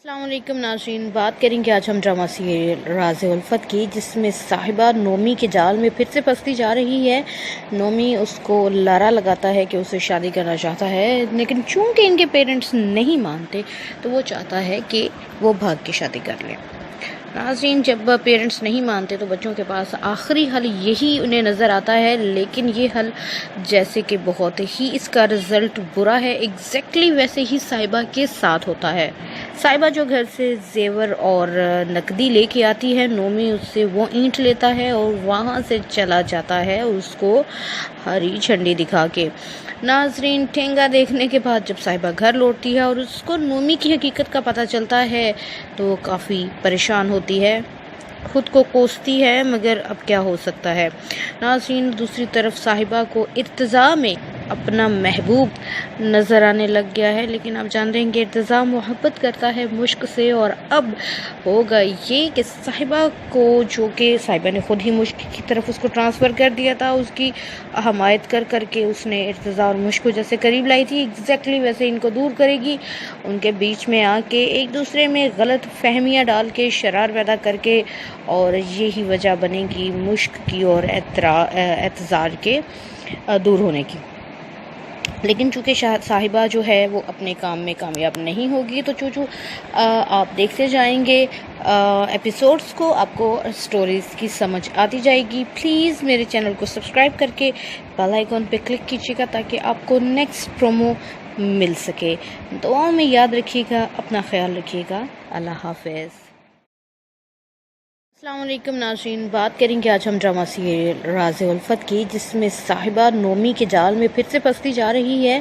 السلام علیکم ناظرین، بات کریں گے آج ہم ڈرامہ سیریل راز الفت کی، جس میں صاحبہ نومی کے جال میں پھر سے پھنستی جا رہی ہے۔ نومی اس کو لارا لگاتا ہے کہ اسے شادی کرنا چاہتا ہے، لیکن چونکہ ان کے پیرنٹس نہیں مانتے تو وہ چاہتا ہے کہ وہ بھاگ کے شادی کر لے۔ ناظرین، جب پیرنٹس نہیں مانتے تو بچوں کے پاس آخری حل یہی انہیں نظر آتا ہے، لیکن یہ حل جیسے کہ بہت ہی اس کا رزلٹ برا ہے، ایگزیکٹلی ویسے ہی صاحبہ کے ساتھ ہوتا ہے۔ صاحبہ جو گھر سے زیور اور نقدی لے کے آتی ہے، نومی اس سے وہ اینٹ لیتا ہے اور وہاں سے چلا جاتا ہے اس کو ہری جھنڈی دکھا کے۔ ناظرین، ٹھینگا دیکھنے کے بعد جب صاحبہ گھر لوٹتی ہے اور اس کو نومی کی حقیقت کا پتہ چلتا ہے تو وہ کافی پریشان ہوتی ہے، خود کو کوستی ہے، مگر اب کیا ہو سکتا ہے۔ ناظرین، دوسری طرف صاحبہ کو ارتضیٰ میں اپنا محبوب نظر آنے لگ گیا ہے، لیکن آپ جانتے ہیں کہ ارتضیٰ محبت کرتا ہے مشک سے، اور اب ہوگا یہ کہ صاحبہ کو، جو کہ صاحبہ نے خود ہی مشک کی طرف اس کو ٹرانسفر کر دیا تھا، اس کی حمایت کر کے اس نے ارتضیٰ اور مشک کو جیسے قریب لائی تھی، ایگزیکٹلی ویسے ان کو دور کرے گی، ان کے بیچ میں آ کے ایک دوسرے میں غلط فہمیاں ڈال کے، شرار پیدا کر کے، اور یہی وجہ بنے گی مشک کی اور اعتذار کے دور ہونے کی۔ لیکن چونکہ صاحبہ جو ہے وہ اپنے کام میں کامیاب نہیں ہوگی، تو آپ دیکھتے جائیں گے ایپیسوڈز کو، آپ کو سٹوریز کی سمجھ آتی جائے گی۔ پلیز میرے چینل کو سبسکرائب کر کے بیل آئیکن پہ کلک کیجیے گا تاکہ آپ کو نیکسٹ پرومو مل سکے۔ دعاؤں میں یاد رکھیے گا، اپنا خیال رکھیے گا۔ اللہ حافظ۔ السلام علیکم ناظرین، بات کریں گے آج ہم ڈرامہ سیریل راز الفت کی، جس میں صاحبہ نومی کے جال میں پھر سے پھنستی جا رہی ہے۔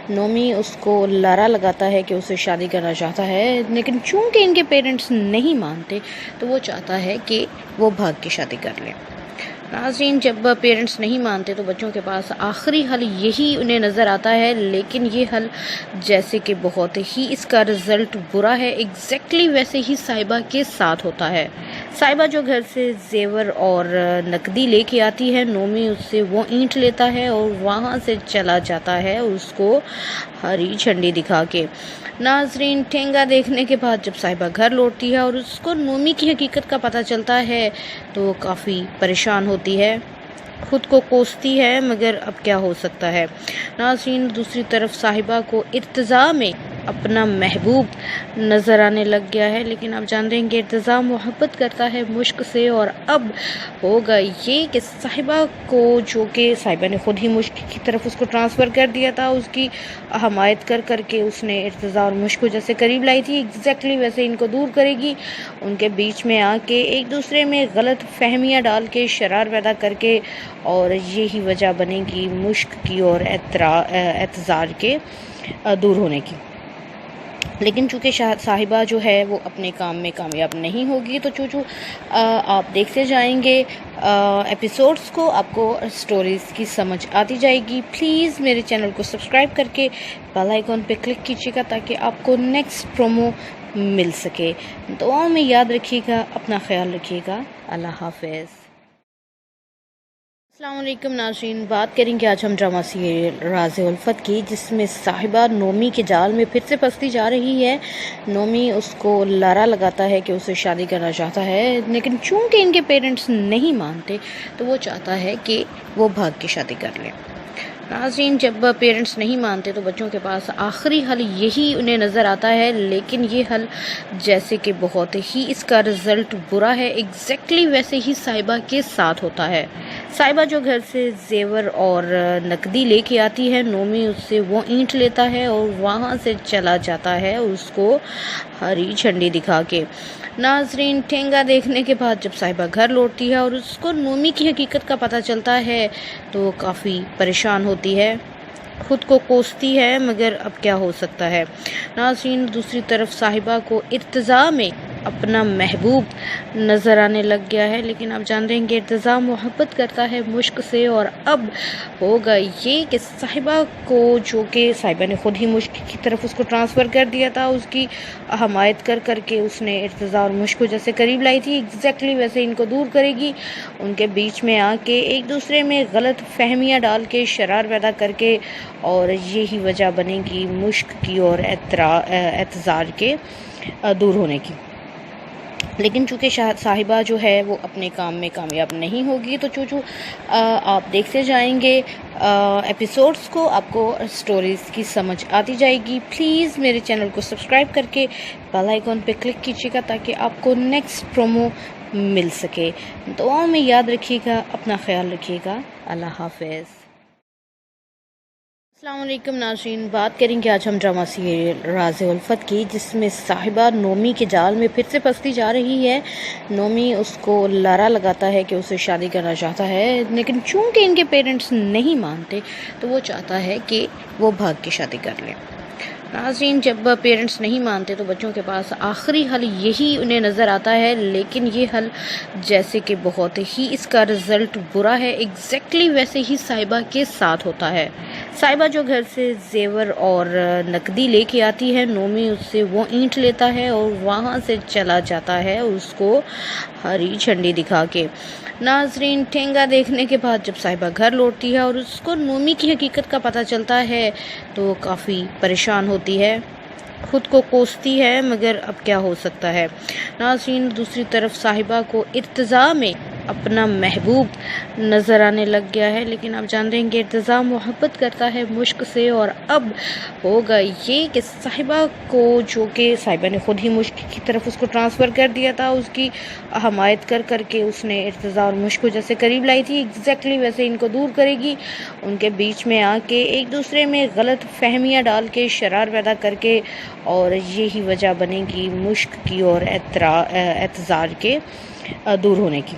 نومی اس کو لارا لگاتا ہے کہ اسے شادی کرنا چاہتا ہے، لیکن چونکہ ان کے پیرنٹس نہیں مانتے تو وہ چاہتا ہے کہ وہ بھاگ کے شادی کر لے۔ ناظرین، جب پیرنٹس نہیں مانتے تو بچوں کے پاس آخری حل یہی انہیں نظر آتا ہے، لیکن یہ حل جیسے کہ بہت ہی اس کا رزلٹ برا ہے، ایگزیکٹلی ویسے ہی صاحبہ کے ساتھ ہوتا ہے۔ صاحبہ جو گھر سے زیور اور نقدی لے کے آتی ہے، نومی اس سے وہ اینٹ لیتا ہے اور وہاں سے چلا جاتا ہے اس کو ہری جھنڈی دکھا کے۔ ناظرین، ٹھینگا دیکھنے کے بعد جب صاحبہ گھر لوٹتی ہے اور اس کو نومی کی حقیقت کا پتہ چلتا ہے تو وہ کافی پریشان ہوتی ہے، خود کو کوستی ہے، مگر اب کیا ہو سکتا ہے۔ ناظرین، دوسری طرف صاحبہ کو ارتضیٰ میں اپنا محبوب نظر آنے لگ گیا ہے، لیکن آپ جانتے ہیں کہ ارتضیٰ محبت کرتا ہے مشک سے، اور اب ہوگا یہ کہ صاحبہ کو، جو کہ صاحبہ نے خود ہی مشک کی طرف اس کو ٹرانسفر کر دیا تھا، اس کی حمایت کر کے اس نے ارتضیٰ اور مشک کو جیسے قریب لائی تھی، ایگزیکٹلی ویسے ان کو دور کرے گی، ان کے بیچ میں آ کے ایک دوسرے میں غلط فہمیاں ڈال کے، شرار پیدا کر کے، اور یہی وجہ بنے گی مشک کی اور اعتذار کے دور ہونے کی۔ لیکن چونکہ صاحبہ جو ہے وہ اپنے کام میں کامیاب نہیں ہوگی، تو آپ دیکھتے جائیں گے ایپیسوڈز کو، آپ کو سٹوریز کی سمجھ آتی جائے گی۔ پلیز میرے چینل کو سبسکرائب کر کے بیل آئیکن پہ کلک کیجیے گا تاکہ آپ کو نیکسٹ پرومو مل سکے۔ دعاؤں میں یاد رکھیے گا، اپنا خیال رکھیے گا۔ اللہ حافظ۔ السلام علیکم ناظرین، بات کریں گے آج ہم ڈرامہ سیریل راز الفت کی، جس میں صاحبہ نومی کے جال میں پھر سے پھنستی جا رہی ہے۔ نومی اس کو لارا لگاتا ہے کہ اسے شادی کرنا چاہتا ہے، لیکن چونکہ ان کے پیرنٹس نہیں مانتے تو وہ چاہتا ہے کہ وہ بھاگ کے شادی کر لے۔ ناظرین، جب پیرنٹس نہیں مانتے تو بچوں کے پاس آخری حل یہی انہیں نظر آتا ہے، لیکن یہ حل جیسے کہ بہت ہی اس کا رزلٹ برا ہے، ایگزیکٹلی ویسے ہی صاحبہ کے ساتھ ہوتا ہے۔ صاحبہ جو گھر سے زیور اور نقدی لے کے آتی ہے، نومی اس سے وہ اینٹ لیتا ہے اور وہاں سے چلا جاتا ہے اس کو ہری جھنڈی دکھا کے۔ ناظرین، ٹھینگا دیکھنے کے بعد جب صاحبہ گھر لوٹتی ہے اور اس کو نومی کی حقیقت کا پتہ چلتا ہے تو وہ کافی پریشان ہوتی ہے، خود کو کوستی ہے، مگر اب کیا ہو سکتا ہے۔ ناظرین، دوسری طرف صاحبہ کو ارتضیٰ میں اپنا محبوب نظر آنے لگ گیا ہے، لیکن آپ جانتے ہیں کہ ارتضیٰ محبت کرتا ہے مشک سے، اور اب ہوگا یہ کہ صاحبہ کو، جو کہ صاحبہ نے خود ہی مشک کی طرف اس کو ٹرانسفر کر دیا تھا، اس کی حمایت کر کے اس نے ارتضیٰ اور مشک کو جیسے قریب لائی تھی، ایگزیکٹلی ویسے ان کو دور کرے گی، ان کے بیچ میں آ کے ایک دوسرے میں غلط فہمیاں ڈال کے، شرار پیدا کر کے، اور یہی وجہ بنے گی مشک کی اور اعتذار کے دور ہونے کی، لیکن چونکہ صاحبہ جو ہے وہ اپنے کام میں کامیاب نہیں ہوگی، تو آپ دیکھتے جائیں گے ایپیسوڈز کو، آپ کو سٹوریز کی سمجھ آتی جائے گی۔ پلیز میرے چینل کو سبسکرائب کر کے بیل آئیکن پہ کلک کیجیے گا تاکہ آپ کو نیکسٹ پرومو مل سکے۔ دعاؤں میں یاد رکھیے گا، اپنا خیال رکھیے گا۔ اللہ حافظ۔ السلام علیکم ناظرین، بات کریں گے آج ہم ڈرامہ سیریل راز الفت کی، جس میں صاحبہ نومی کے جال میں پھر سے پھنستی جا رہی ہے۔ نومی اس کو لارا لگاتا ہے کہ اسے شادی کرنا چاہتا ہے، لیکن چونکہ ان کے پیرنٹس نہیں مانتے تو وہ چاہتا ہے کہ وہ بھاگ کے شادی کر لیں۔ ناظرین، جب پیرنٹس نہیں مانتے تو بچوں کے پاس آخری حل یہی انہیں نظر آتا ہے، لیکن یہ حل جیسے کہ بہت ہی اس کا رزلٹ برا ہے، ایگزیکٹلی ویسے ہی صاحبہ کے ساتھ ہوتا ہے۔ صاحبہ جو گھر سے زیور اور نقدی لے کے آتی ہے، نومی اس سے وہ اینٹ لیتا ہے اور وہاں سے چلا جاتا ہے اس کو ہری جھنڈی دکھا کے۔ ناظرین، ٹھینگا دیکھنے کے بعد جب صاحبہ گھر لوٹتی ہے اور اس کو نومی کی حقیقت کا پتہ چلتا ہے تو وہ کافی پریشان ہوتی ہے، خود کو کوستی ہے، مگر اب کیا ہو سکتا ہے۔ ناظرین، دوسری طرف صاحبہ کو ارتضیٰ میں اپنا محبوب نظر آنے لگ گیا ہے، لیکن آپ جانتے ہیں کہ ارتضیٰ محبت کرتا ہے مشک سے، اور اب ہوگا یہ کہ صاحبہ کو، جو کہ صاحبہ نے خود ہی مشک کی طرف اس کو ٹرانسفر کر دیا تھا، اس کی حمایت کر کے اس نے ارتضیٰ اور مشک کو جیسے قریب لائی تھی، ایگزیکٹلی ویسے ان کو دور کرے گی، ان کے بیچ میں آ کے ایک دوسرے میں غلط فہمیاں ڈال کے، شرار پیدا کر کے، اور یہی وجہ بنے گی مشک کی اور اعتذار کے دور ہونے کی،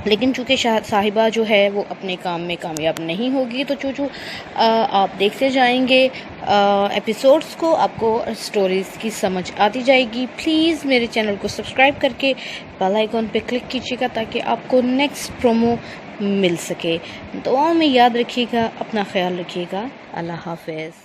لیکن چونکہ صاحبہ جو ہے وہ اپنے کام میں کامیاب نہیں ہوگی، تو آپ دیکھتے جائیں گے ایپیسوڈز کو، آپ کو سٹوریز کی سمجھ آتی جائے گی۔ پلیز میرے چینل کو سبسکرائب کر کے بیل آئیکن پہ کلک کیجیے گا تاکہ آپ کو نیکسٹ پرومو مل سکے۔ دعاؤں میں یاد رکھیے گا، اپنا خیال رکھیے گا۔ اللہ حافظ۔